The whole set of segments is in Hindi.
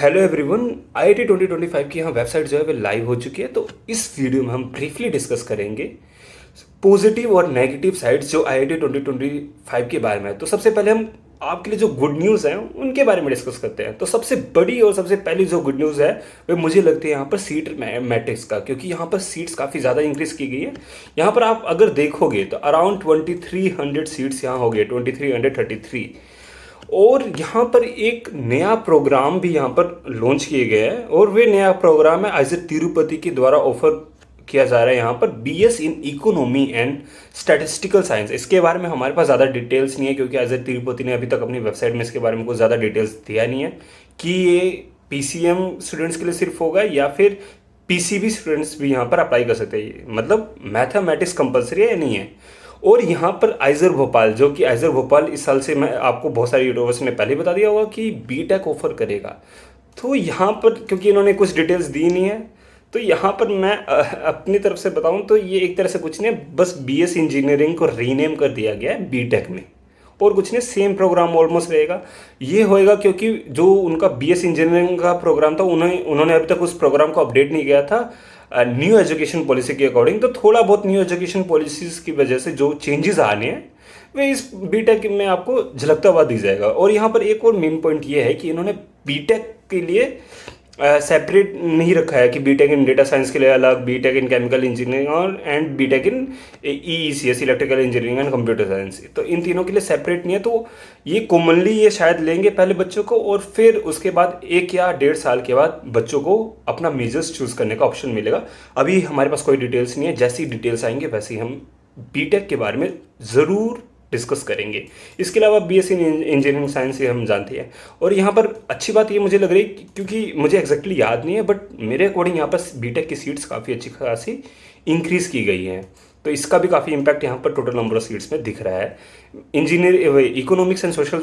Hello everyone. आईआईटी 2025 की यहाँ वेबसाइट जो है वो लाइव हो चुकी है। तो इस वीडियो में हम ब्रीफली डिस्कस करेंगे पॉजिटिव और नेगेटिव साइड्स जो आईआईटी 2025 के बारे में है। तो सबसे पहले हम आपके लिए जो गुड न्यूज़ हैं उनके बारे में डिस्कस करते हैं। तो सबसे बड़ी और सबसे पहली जो गुड न्यूज़ है वो मुझे लगती है यहाँ पर सीट मैट्रिक्स का, क्योंकि यहाँ पर सीट्स काफ़ी ज़्यादा इंक्रीज़ की गई है। यहाँ पर आप अगर देखोगे तो अराउंड 2300 सीट्स यहाँ हो गए, 2333। और यहाँ पर एक नया प्रोग्राम भी यहाँ पर लॉन्च किए गए हैं, और वे नया प्रोग्राम है आइजर तिरुपति के द्वारा ऑफर किया जा रहा है यहाँ पर BS in economy and statistical science. इसके बारे में हमारे पास ज़्यादा डिटेल्स नहीं है, क्योंकि आइजर तिरुपति ने अभी तक अपनी वेबसाइट में इसके बारे में कुछ ज़्यादा डिटेल्स दिया नहीं है कि ये पीसीएम स्टूडेंट्स के लिए सिर्फ होगा या फिर पीसीबी स्टूडेंट्स भी यहाँ पर अप्लाई कर सकते हैं, मतलब मैथमेटिक्स कंपलसरी है या नहीं है। और यहाँ पर आइजर भोपाल, जो कि आइजर भोपाल इस साल से, मैं आपको बहुत सारी यूनिवर्सिटी ने पहले बता दिया होगा कि बीटेक ऑफर करेगा। तो यहाँ पर क्योंकि इन्होंने कुछ डिटेल्स दी नहीं है, तो यहाँ पर मैं अपनी तरफ से बताऊँ तो ये एक तरह से कुछ नहीं, बस बीएस इंजीनियरिंग को रीनेम कर दिया गया है बीटेक में, और कुछ नहीं, सेम प्रोग्राम ऑलमोस्ट रहेगा। ये होएगा क्योंकि जो उनका बीएस इंजीनियरिंग का प्रोग्राम था उन्होंने अभी तक उस प्रोग्राम को अपडेट नहीं किया था न्यू एजुकेशन पॉलिसी के अकॉर्डिंग। तो थोड़ा बहुत न्यू एजुकेशन पॉलिसीज़ की वजह से जो चेंजेस आने हैं वे इस बीटेक में आपको झलकता हुआ दी जाएगा। और यहाँ पर एक और मेन पॉइंट ये है कि इन्होंने बीटेक के लिए सेपरेट नहीं रखा है कि बीटेक इन डेटा साइंस के लिए अलग, बीटेक इन केमिकल इंजीनियरिंग और and BTech in EECS electrical engineering and computer science. तो इन तीनों के लिए सेपरेट नहीं है। तो ये कॉमनली ये शायद लेंगे पहले बच्चों को, और फिर उसके बाद 1 या 1.5 साल के बाद बच्चों को अपना मेजर्स चूज़ करने का ऑप्शन मिलेगा। अभी हमारे पास कोई डिटेल्स नहीं है, जैसी डिटेल्स आएंगे वैसे ही हम बीटेक के बारे में ज़रूर डिस्कस करेंगे। इसके अलावा बीएससी इंजीनियरिंग साइंस ये हम जानते हैं। और यहाँ पर अच्छी बात ये मुझे लग रही है, क्योंकि मुझे एग्जैक्टली याद नहीं है, बट मेरे अकॉर्डिंग यहाँ पर बीटेक की सीट्स काफ़ी अच्छी खासी इंक्रीज़ की गई हैं। तो इसका भी काफ़ी इम्पैक्ट यहाँ पर टोटल नंबर ऑफ सीट्स में दिख रहा है। Economics and social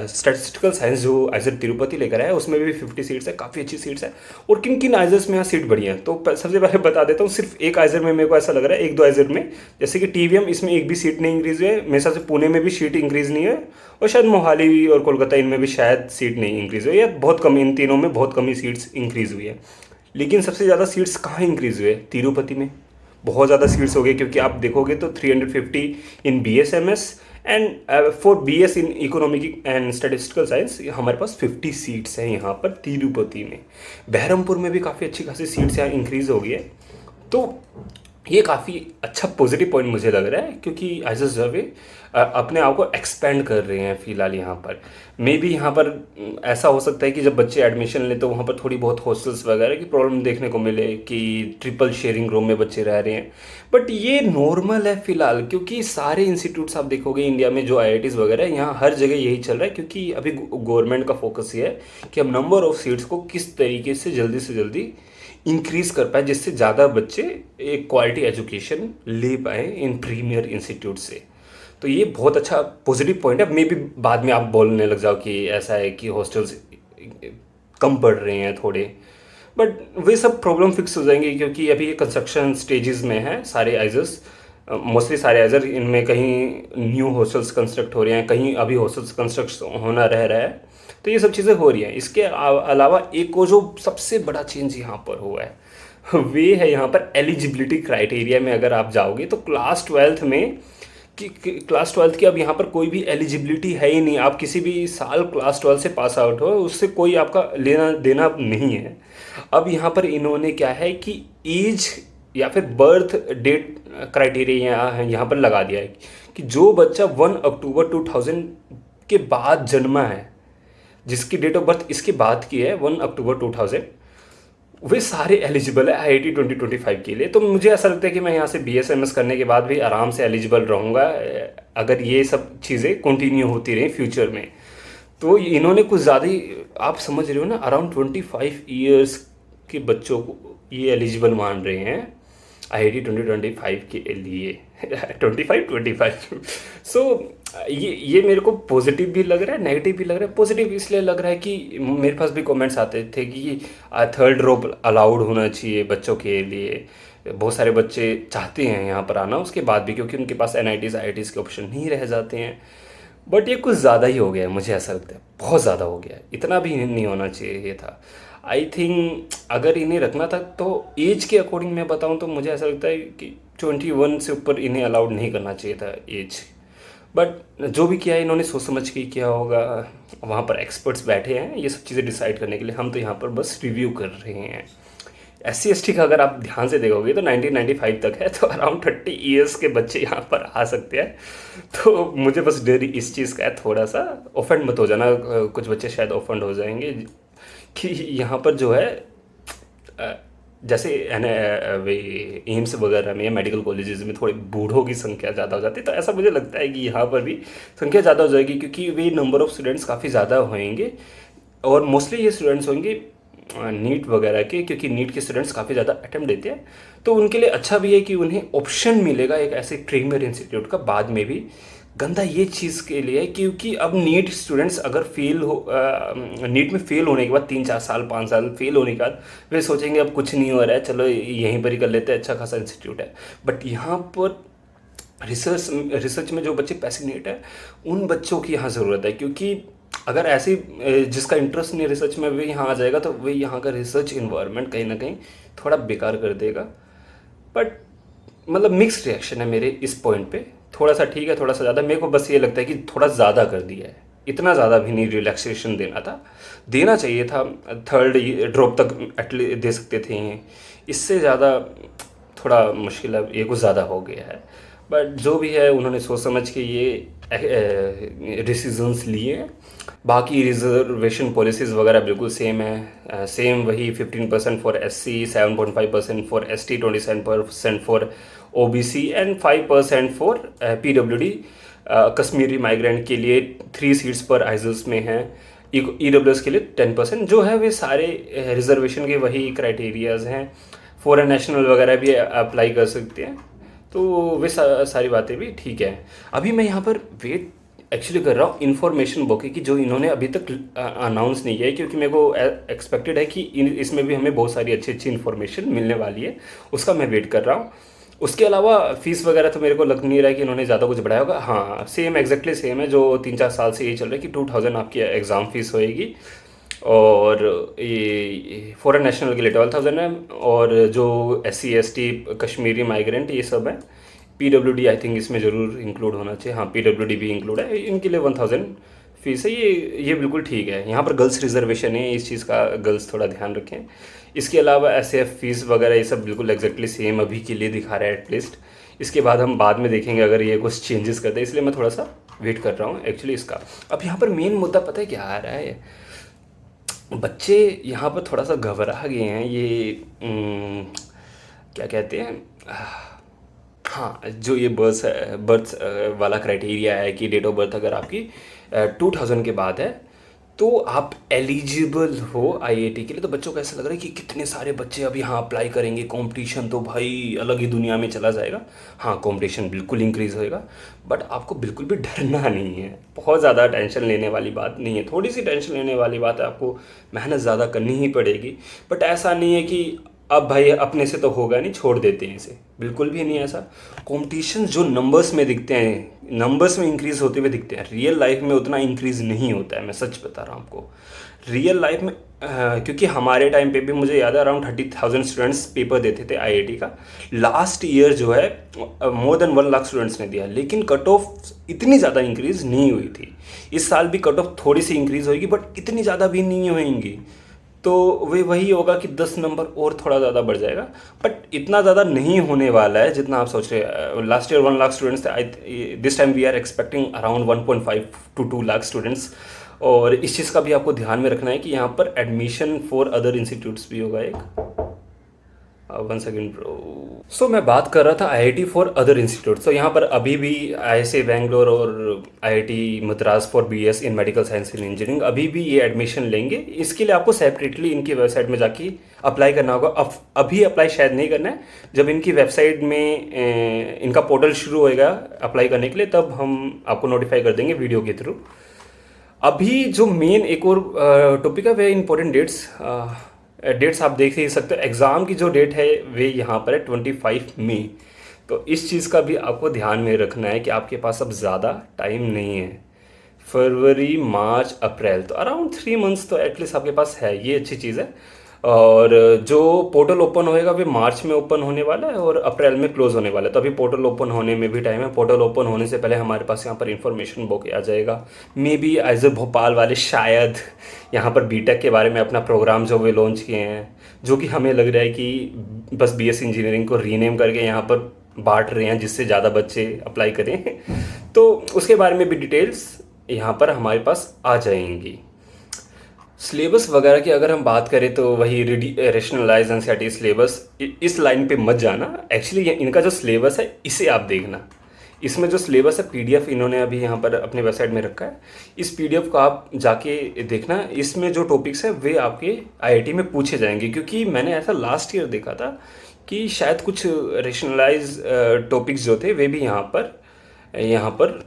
statistical science जो आइजर तिरुपति लेकर आया है उसमें भी 50 सीट्स है, काफ़ी अच्छी सीट्स है। और किन किन आइजर्स में यहाँ सीट बढ़ी है तो सबसे पहले बता देता हूँ। सिर्फ एक आइजर में मेरे को ऐसा लग रहा है, 1-2 आइजर में, जैसे कि टीवीएम, इसमें एक भी सीट नहीं इंक्रीज हुई है मेरे हिसाब से। पुणे में भी सीट इंक्रीज नहीं है, और शायद मोहाली और कोलकाता इनमें भी शायद सीट नहीं इंक्रीज हुई है, बहुत कम, इन तीनों में बहुत कम ही सीट्स इंक्रीज हुई है। लेकिन सबसे ज़्यादा सीट्स कहाँ इंक्रीज हुए? तिरुपति में बहुत ज़्यादा सीट्स हो गई, क्योंकि आप देखोगे तो 350 इन BSMS and for BS in economic and statistical science हमारे पास 50 सीट्स हैं यहाँ पर तिरुपति में। बहरमपुर में भी काफ़ी अच्छी खासी सीट्स यहाँ इंक्रीज़ हो गई है। तो ये काफ़ी अच्छा पॉजिटिव पॉइंट मुझे लग रहा है, क्योंकि आइजर जो है अपने आप को एक्सपेंड कर रहे हैं फ़िलहाल यहाँ पर। मे बी यहाँ पर ऐसा हो सकता है कि जब बच्चे एडमिशन लें तो वहाँ पर थोड़ी बहुत हॉस्टल्स वगैरह की प्रॉब्लम देखने को मिले कि ट्रिपल शेयरिंग रूम में बच्चे रह रहे हैं, बट ये नॉर्मल है फ़िलहाल। क्योंकि सारे इंस्टीट्यूट्स आप देखोगे इंडिया में जो IITs वगैरह हैं, यहाँ हर जगह यही चल रहा है, क्योंकि अभी गवर्नमेंट का फोकस ये है कि हम नंबर ऑफ़ सीट्स को किस तरीके से जल्दी इंक्रीज़ कर पाए, जिससे ज़्यादा बच्चे एक क्वालिटी एजुकेशन ले पाए इन प्रीमियर इंस्टीट्यूट से। तो ये बहुत अच्छा पॉजिटिव पॉइंट है। मे बी बाद में आप बोलने लग जाओ कि ऐसा है कि हॉस्टल्स कम पढ़ रहे हैं थोड़े, बट वे सब प्रॉब्लम फिक्स हो जाएंगे, क्योंकि अभी ये कंस्ट्रक्शन स्टेजेस में है सारे आइजर्स, मोस्टली सारे आइजर। इनमें कहीं न्यू हॉस्टल्स कंस्ट्रक्ट हो रहे हैं, कहीं अभी हॉस्टल्स कंस्ट्रक्ट होना रह रहा है। तो ये सब चीज़ें हो रही हैं। इसके अलावा एक और जो सबसे बड़ा चेंज यहाँ पर हुआ है वे है यहाँ पर एलिजिबिलिटी क्राइटेरिया में। अगर आप जाओगे तो क्लास 12th में क्लास 12th की अब यहाँ पर कोई भी एलिजिबिलिटी है ही नहीं। आप किसी भी साल क्लास 12 से पास आउट हो, उससे कोई आपका लेना देना नहीं है। अब यहाँ पर इन्होंने क्या है कि एज या फिर बर्थ डेट क्राइटेरिया यहाँ पर लगा दिया है कि जो बच्चा 1 अक्टूबर 2000 के बाद जन्मा है, जिसकी डेट ऑफ बर्थ इसके बाद की है 1 अक्टूबर 2000, वे सारे एलिजिबल है IIT 2025 के लिए। तो मुझे ऐसा लगता है कि मैं यहाँ से BSMS करने के बाद भी आराम से एलिजिबल रहूँगा, अगर ये सब चीज़ें कंटिन्यू होती रही फ्यूचर में। तो इन्होंने कुछ ज़्यादा ही, आप समझ रहे हो ना, अराउंड 25 ईयर्स के बच्चों को ये एलिजिबल मान रहे हैं IIT 2025 के लिए 25 सो ये मेरे को पॉजिटिव भी लग रहा है, नेगेटिव भी लग रहा है। पॉजिटिव इसलिए लग रहा है कि मेरे पास भी कमेंट्स आते थे कि थर्ड ड्रॉप अलाउड होना चाहिए बच्चों के लिए। बहुत सारे बच्चे चाहते हैं यहाँ पर आना उसके बाद भी, क्योंकि उनके पास NITs IITs के ऑप्शन नहीं रह जाते हैं। बट ये कुछ ज़्यादा ही हो गया है, मुझे ऐसा लगता है बहुत ज़्यादा हो गया है, इतना भी नहीं होना चाहिए था। आई थिंक अगर इन्हें रखना था तो एज के अकॉर्डिंग मैं बताऊं तो मुझे ऐसा लगता है कि 21 से ऊपर इन्हें अलाउड नहीं करना चाहिए था एज। बट जो भी किया है इन्होंने सोच समझ के ही किया होगा। वहाँ पर एक्सपर्ट्स बैठे हैं ये सब चीज़ें डिसाइड करने के लिए, हम तो यहाँ पर बस रिव्यू कर रहे हैं। SC ST का अगर आप ध्यान से देखोगे तो 1995 तक है, तो अराउंड 30 ईयर्स के बच्चे यहाँ पर आ सकते हैं। तो मुझे बस डर इस चीज़ का है थोड़ा सा, ऑफेंड मत हो जाना, कुछ बच्चे शायद ऑफेंड हो जाएंगे कि यहाँ पर जो है अ, जैसे है ना, वे एम्स वगैरह में या मेडिकल कॉलेजेस में थोड़े बूढ़ों की संख्या ज़्यादा हो जाती है, तो ऐसा मुझे लगता है कि यहाँ पर भी संख्या ज़्यादा हो जाएगी क्योंकि वे नंबर ऑफ़ स्टूडेंट्स काफ़ी ज़्यादा होंगे। और मोस्टली ये स्टूडेंट्स होंगे नीट वगैरह के, क्योंकि नीट के स्टूडेंट्स काफ़ी ज़्यादा अटेम्प्ट देते हैं। तो उनके लिए अच्छा भी है कि उन्हें ऑप्शन मिलेगा एक ऐसे प्रीमियर इंस्टीट्यूट का बाद में भी। गंदा ये चीज़ के लिए है क्योंकि अब नीट स्टूडेंट्स अगर फेल हो, नीट में फेल होने के बाद 3 4 साल 5 साल फेल होने के बाद वे सोचेंगे अब कुछ नहीं हो रहा है, चलो यहीं पर ही कर लेते हैं, अच्छा खासा इंस्टीट्यूट है। बट यहाँ पर रिसर्च रिसर्च में जो बच्चे पैसिनेट है उन बच्चों की यहाँ ज़रूरत है, क्योंकि अगर ऐसे जिसका इंटरेस्ट नहीं रिसर्च में वे यहाँ आ जाएगा तो वे यहाँ का रिसर्च इन्वायरमेंट कहीं ना कहीं थोड़ा बेकार कर देगा। बट मतलब मिक्स्ड रिएक्शन है मेरे इस पॉइंट पे, थोड़ा सा ठीक है, थोड़ा सा ज़्यादा। मेरे को बस ये लगता है कि थोड़ा ज़्यादा कर दिया है, इतना ज़्यादा भी नहीं रिलैक्सेशन देना था, देना चाहिए था। थर्ड ड्रॉप तक एटलीस्ट दे सकते थे, इससे ज़्यादा थोड़ा मुश्किल है, ये कुछ ज़्यादा हो गया है। बट जो भी है उन्होंने सोच समझ के ये डिसीजंस लिए हैं। बाकी रिजर्वेशन पॉलिसीज़ वगैरह बिल्कुल सेम है, सेम वही 15% for SC, 7.5% for ST, 27% for OBC and 5% for PWD। Kashmiri migrant के लिए 3 सीट्स पर आइजल्स में हैं, EWS के लिए 10%। जो है वे सारे रिजर्वेशन के वही क्राइटेरियाज हैं। फॉरेन नेशनल वगैरह भी अप्लाई कर सकते हैं, तो वे सारी बातें भी ठीक है। अभी मैं यहाँ पर वेट एक्चुअली कर रहा हूँ इन्फॉर्मेशन बुक की, जो इन्होंने अभी तक अनाउंस नहीं किया है, क्योंकि मेरे को एक्सपेक्टेड है कि इसमें भी हमें बहुत सारी अच्छी अच्छी इन्फॉर्मेशन मिलने वाली है, उसका मैं वेट कर रहा हूँ। उसके अलावा फीस वगैरह तो मेरे को लग नहीं रहा है कि इन्होंने ज़्यादा कुछ बढ़ाया होगा। हाँ, सेम एग्जैक्टली सेम है जो 3 4 साल से यही चल रहा है कि 2000 आपकी एग्ज़ाम फीस होएगी, और ये फॉरेन नेशनल के लिए 12,000 है, और जो SC ST कश्मीरी माइग्रेंट ये सब है, PWD आई थिंक इसमें ज़रूर इंक्लूड होना चाहिए, हाँ PWD भी इंक्लूड है, इनके लिए 1000 फीस है। ये बिल्कुल ठीक है। यहाँ पर गर्ल्स रिजर्वेशन है, इस चीज़ का गर्ल्स थोड़ा ध्यान रखें। इसके अलावा SAF फीस वगैरह ये सब बिल्कुल एग्जैक्टली सेम अभी के लिए दिखा रहा है एटलीस्ट। इसके बाद हम बाद में देखेंगे अगर ये कुछ चेंजेस करते हैं, इसलिए मैं थोड़ा सा वेट कर रहा हूँ एक्चुअली इसका। अब यहाँ पर मेन मुद्दा पता है क्या आ रहा है, बच्चे यहाँ पर थोड़ा सा घबरा गए हैं। ये क्या कहते हैं, हाँ, जो ये बर्थ वाला क्राइटेरिया है कि डेट ऑफ बर्थ अगर आपकी 2000 के बाद है तो आप एलिजिबल हो IIT के लिए। तो बच्चों को ऐसा लग रहा है कि कितने सारे बच्चे अब यहाँ अप्लाई करेंगे, कंपटीशन तो भाई अलग ही दुनिया में चला जाएगा। हाँ, कंपटीशन बिल्कुल इंक्रीज़ होएगा, बट आपको बिल्कुल भी डरना नहीं है, बहुत ज़्यादा टेंशन लेने वाली बात नहीं है। थोड़ी सी टेंशन लेने वाली बात है, आपको मेहनत ज़्यादा करनी ही पड़ेगी, बट ऐसा नहीं है कि अब भाई अपने से तो होगा नहीं, छोड़ देते हैं इसे, बिल्कुल भी नहीं ऐसा। कंपटीशन जो नंबर्स में दिखते हैं, नंबर्स में इंक्रीज़ होते हुए दिखते हैं, रियल लाइफ में उतना इंक्रीज़ नहीं होता है, मैं सच बता रहा हूँ आपको। रियल लाइफ में क्योंकि हमारे टाइम पे भी मुझे याद है अराउंड 30,000 स्टूडेंट्स पेपर देते थे IIT का। लास्ट ईयर जो है मोर देन 1 लाख स्टूडेंट्स ने दिया, लेकिन कट ऑफ इतनी ज़्यादा इंक्रीज़ नहीं हुई थी। इस साल भी कट ऑफ थोड़ी सी इंक्रीज़ होगी, बट इतनी ज़्यादा भी नहीं होएंगी, तो वही होगा कि 10 नंबर और थोड़ा ज़्यादा बढ़ जाएगा। बट इतना ज़्यादा नहीं होने वाला है जितना आप सोच रहे हैं। लास्ट ईयर 1 लाख स्टूडेंट्स थे, this time we are expecting around 1.5 to 2 lakh students. और इस चीज़ का भी आपको ध्यान में रखना है कि यहाँ पर एडमिशन फॉर अदर इंस्टीट्यूट्स भी होगा एक। 1 सेकेंड ब्रो। सो मैं बात कर रहा था IIT फॉर अदर इंस्टीट्यूट। तो यहाँ पर अभी भी IISc बैंगलोर और IIT Madras for BS in medical science and engineering अभी भी ये एडमिशन लेंगे। इसके लिए आपको सेपरेटली इनकी वेबसाइट में जाके अप्लाई करना होगा। अभी अप्लाई शायद नहीं करना है, जब इनकी वेबसाइट में इनका पोर्टल शुरू होएगा अप्लाई करने के लिए, तब हम आपको नोटिफाई कर देंगे वीडियो के थ्रू। अभी जो मेन एक और टॉपिक है वह इंपॉर्टेंट डेट्स आप देख ही सकते हो। एग्ज़ाम की जो डेट है वे यहाँ पर है 25 मई। तो इस चीज़ का भी आपको ध्यान में रखना है कि आपके पास अब ज़्यादा टाइम नहीं है। फरवरी, मार्च, अप्रैल, तो अराउंड 3 मंथ्स तो एटलीस्ट आपके पास है, ये अच्छी चीज़ है। और जो पोर्टल ओपन होएगा वे मार्च में ओपन होने वाला है और अप्रैल में क्लोज होने वाला है, तो अभी पोर्टल ओपन होने में भी टाइम है। पोर्टल ओपन होने से पहले हमारे पास यहाँ पर इन्फॉर्मेशन बुक आ जाएगा। Maybe as a Bhopal वाले शायद यहाँ पर बीटेक के बारे में अपना प्रोग्राम जो वे लॉन्च किए हैं, जो कि हमें लग रहा है कि बस बीएससी इंजीनियरिंग को रीनेम करके यहाँ पर बांट रहे हैं जिससे ज़्यादा बच्चे अप्लाई करें। तो उसके बारे में भी डिटेल्स यहाँ पर हमारे पास आ जाएंगी। सिलेबस वगैरह की अगर हम बात करें तो वही रेशनलाइज एनसीईआरटी सिलेबस, इस लाइन पे मत जाना। एक्चुअली इनका जो सिलेबस है इसे आप देखना। इसमें जो सिलेबस है पीडीएफ इन्होंने अभी यहाँ पर अपने वेबसाइट में रखा है, इस पीडीएफ को आप जाके देखना। इसमें जो टॉपिक्स है वे आपके आईआईटी में पूछे जाएंगे, क्योंकि मैंने ऐसा लास्ट ईयर देखा था कि शायद कुछ रेशनलाइज टॉपिक्स जो थे वे भी यहाँ पर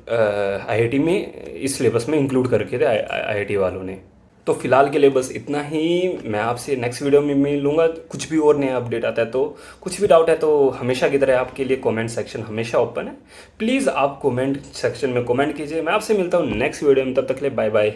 आईआईटी में इस सिलेबस में इंक्लूड करके थे आईआईटी वालों ने। तो फिलहाल के लिए बस इतना ही। मैं आपसे नेक्स्ट वीडियो में मिलूँगा। कुछ भी और नया अपडेट आता है तो कुछ भी डाउट है तो हमेशा की तरह आपके लिए कमेंट सेक्शन हमेशा ओपन है। प्लीज़ आप कमेंट सेक्शन में कमेंट कीजिए। मैं आपसे मिलता हूँ नेक्स्ट वीडियो में, तब तक के लिए बाय बाय।